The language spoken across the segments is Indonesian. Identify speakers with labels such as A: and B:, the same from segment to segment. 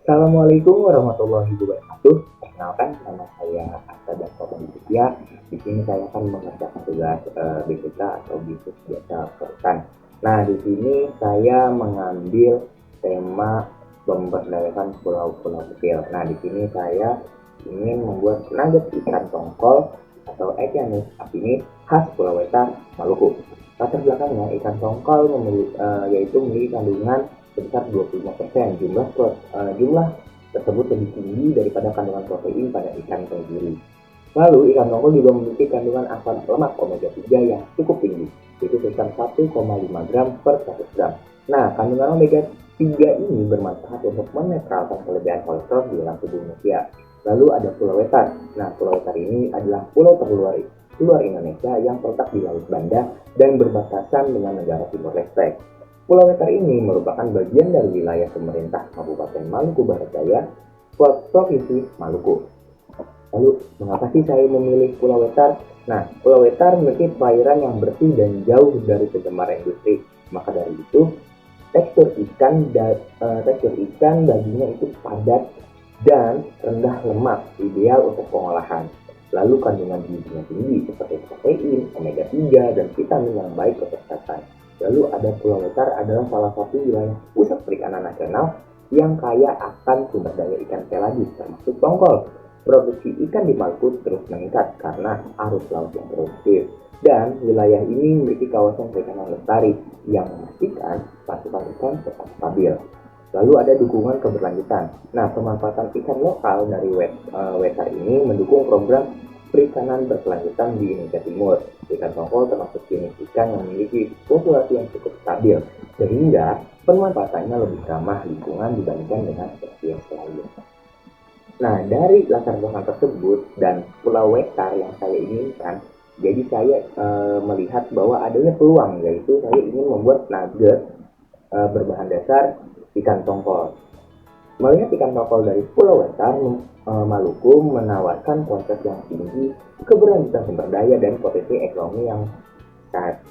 A: Assalamualaikum warahmatullahi wabarakatuh. Perkenalkan, nama saya Asta dan Setia. Di sini saya akan mengerjakan tugas BPK atau bisnis biasa perusahaan. Nah, di sini saya mengambil tema pemberdayaan pulau-pulau kecil. Nah, di sini saya ingin membuat nugget ikan tongkol atau ikan apinis khas Pulau Wetan, Maluku. Latar belakangnya ikan tongkol yaitu memiliki kandungan sebesar 25%. Jumlah tersebut lebih tinggi daripada kandungan protein pada ikan tenggiri. Lalu ikan tongkol juga memiliki kandungan asam lemak omega 3 yang cukup tinggi, yaitu sekitar 1,5 gram per 100 gram. Nah, kandungan omega 3 ini bermanfaat untuk menetralkan kelebihan kolesterol di dalam tubuh manusia. Lalu ada Pulau Wetar. Nah, Pulau Wetar ini adalah pulau terluar Indonesia yang terletak di Laut Banda dan berbatasan dengan negara Timor Leste. Pulau Wetar ini merupakan bagian dari wilayah pemerintah Kabupaten Maluku Barat Daya, Provinsi Maluku. Lalu, mengapa sih saya memilih Pulau Wetar? Nah, Pulau Wetar memiliki perairan yang bersih dan jauh dari pencemaran industri. Maka dari itu, tekstur ikan dagingnya itu padat dan rendah lemak, ideal untuk pengolahan. Lalu kandungan gizinya tinggi seperti protein, omega 3, dan vitamin yang baik untuk kesehatan. Lalu ada Pulau Wetar adalah salah satu wilayah pusat perikanan nasional yang kaya akan sumber daya ikan pelagis termasuk tongkol. Produksi ikan di Maluku terus meningkat karena arus laut yang produktif. Dan wilayah ini memiliki kawasan perikanan lestari yang memastikan pasokan ikan tetap stabil. Lalu ada dukungan keberlanjutan. Nah, pemanfaatan ikan lokal dari Wetar ini mendukung program perikanan berkelanjutan di Indonesia Timur. Ikan tongkol termasuk jenis ikan yang memiliki populasi yang cukup stabil, sehingga pemanfaatannya lebih ramah lingkungan dibandingkan dengan spesies lain. Nah, dari latar belakang tersebut dan Pulau Wetar yang saya inginkan, jadi saya melihat bahwa adanya peluang, yaitu saya ingin membuat nugget berbahan dasar ikan tongkol. Melihat ikan tongkol dari Pulau Wetar, Maluku menawarkan kualitas yang tinggi, keberlanjutan sumber daya, dan potensi ekonomi yang sehat.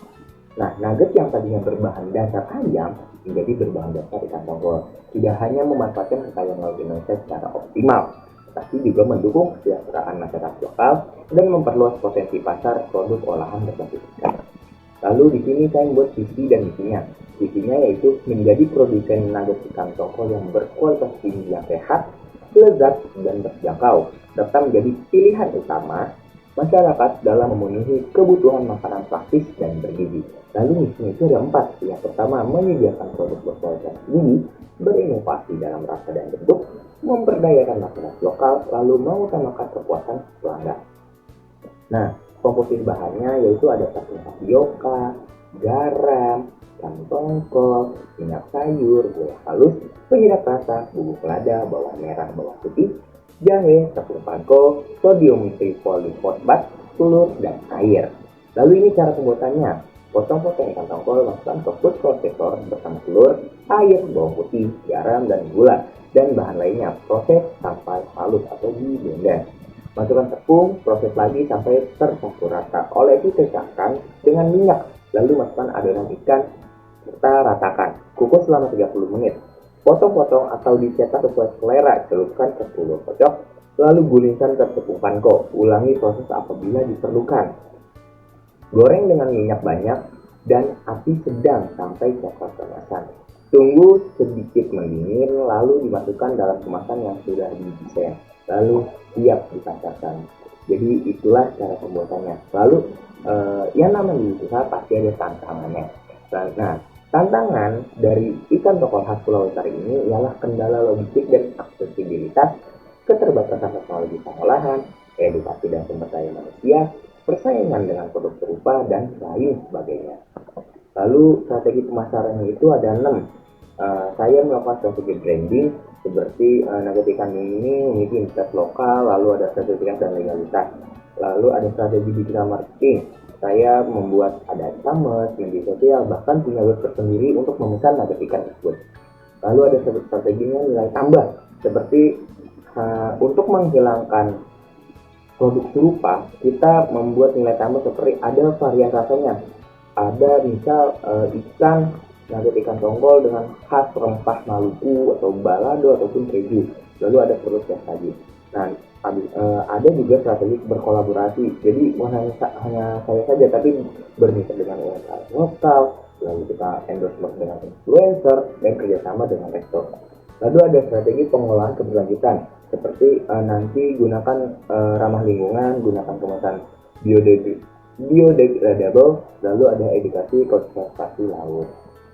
A: Nah, nugget yang tadinya berbahan dasar ayam menjadi berbahan dasar ikan tongkol. Tidak hanya memanfaatkan kekayaan laut Indonesia secara optimal, tetapi juga mendukung kesejahteraan masyarakat lokal dan memperluas potensi pasar produk olahan berbasis ikan. Lalu di sini saya membuat visi dan misinya. Visinya yaitu menjadi produsen nugget ikan tongkol yang berkualitas tinggi yang sehat, lezat, dan terjangkau, serta menjadi pilihan utama masyarakat dalam memenuhi kebutuhan makanan praktis dan bergizi. Lalu misinya itu ada 4. Yang pertama, menyediakan produk berkualitas tinggi, berinovasi dalam rasa dan bentuk, memberdayakan masyarakat lokal, lalu mengutamakan kepuasan pelanggan. Nah, komposisi bahannya yaitu ada tepung tapioka, garam, ikan tongkol, minyak sayur, gula halus, penyedap rasa, bubuk lada, bawang merah, bawang putih, jahe, tepung panko, sodium trifosfat, telur, dan air. Lalu ini cara pembuatannya. Potong-potong ikan tongkol, masukkan ke food processor bersama telur, air, bawang putih, garam, dan gula, dan bahan lainnya. Proses sampai halus atau di blender. Masukkan tepung, proses lagi sampai tercampur rata. Olesi cairkan dengan minyak, lalu masukkan adonan ikan serta ratakan. Kukus selama 30 menit. Potong-potong atau dicetak sesuai selera, celupkan ke telur kocok, lalu gulingkan ke tepung panko. Ulangi proses apabila diperlukan. Goreng dengan minyak banyak dan api sedang sampai coklat keemasan. Tunggu sedikit mendingin, lalu dimasukkan dalam kemasan yang sudah didesain, lalu siap dipasarkan. Jadi itulah cara pembuatannya. Lalu yang namanya usaha pasti ada tantangannya. Nah, tantangan dari ikan tongkol khas Pulau Wetar ini ialah kendala logistik dan aksesibilitas, keterbatasan teknologi pengolahan, edukasi dan sumber daya manusia, persaingan dengan produk serupa, dan lain sebagainya. Lalu strategi pemasarannya itu ada 6. Saya melakukan strategi branding seperti nugget ikan ini memiliki identitas lokal, lalu ada sertifikat dan legalitas. Lalu ada strategi digital marketing. Saya membuat ada e-commerce, media sosial, bahkan punya web tersendiri untuk memesan nugget ikan tersebut. Lalu ada strateginya nilai tambah, seperti untuk menghilangkan produk serupa, kita membuat nilai tambah seperti ada varian rasanya. Ada misal ikan nugget ikan tongkol dengan khas rempah Maluku atau balado ataupun keju. Lalu ada perut yang tadi. Nah, ada juga strategi berkolaborasi. Jadi bukan hanya saya saja, tapi bermitra dengan UMKM lokal, lalu kita endorsement dengan influencer, dan kerjasama dengan restoran. Lalu ada strategi pengolahan keberlanjutan, seperti nanti gunakan ramah lingkungan, gunakan kemasan biodegradable, lalu ada edukasi konservasi laut.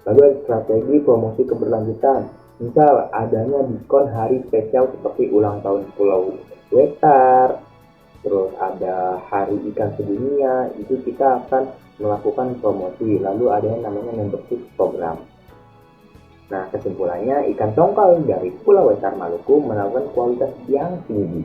A: Lalu ada strategi promosi keberlanjutan, misal adanya diskon hari spesial seperti ulang tahun Pulau Wetar, terus ada hari ikan sedunia, itu kita akan melakukan promosi. Lalu ada yang namanya membership program. Nah, kesimpulannya, ikan tongkol dari Pulau Wetar Maluku menawarkan kualitas yang tinggi,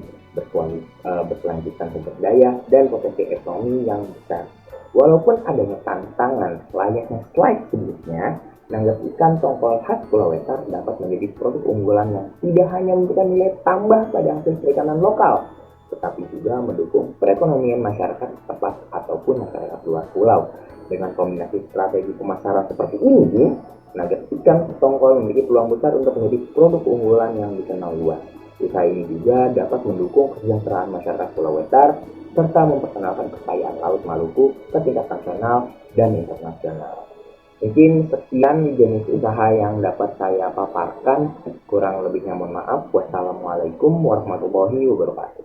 A: berkelanjutan sumber daya, dan potensi ekonomi yang besar. Walaupun adanya tantangan layaknya slide sebelumnya, nanggap ikan tongkol khas Pulau Wetar dapat menjadi produk unggulan yang tidak hanya memberikan nilai tambah pada hasil perikanan lokal, tetapi juga mendukung perekonomian masyarakat setempat ataupun masyarakat luar pulau. Dengan kombinasi strategi pemasaran seperti ini, nugget ikan tongkol memiliki peluang besar untuk menjadi produk unggulan yang dikenal luas. Usaha ini juga dapat mendukung kesejahteraan masyarakat Pulau Wetar serta memperkenalkan kekayaan laut Maluku ke tingkat nasional dan internasional. Mungkin sekian jenis usaha yang dapat saya paparkan. Kurang lebihnya mohon maaf. Wassalamualaikum warahmatullahi wabarakatuh.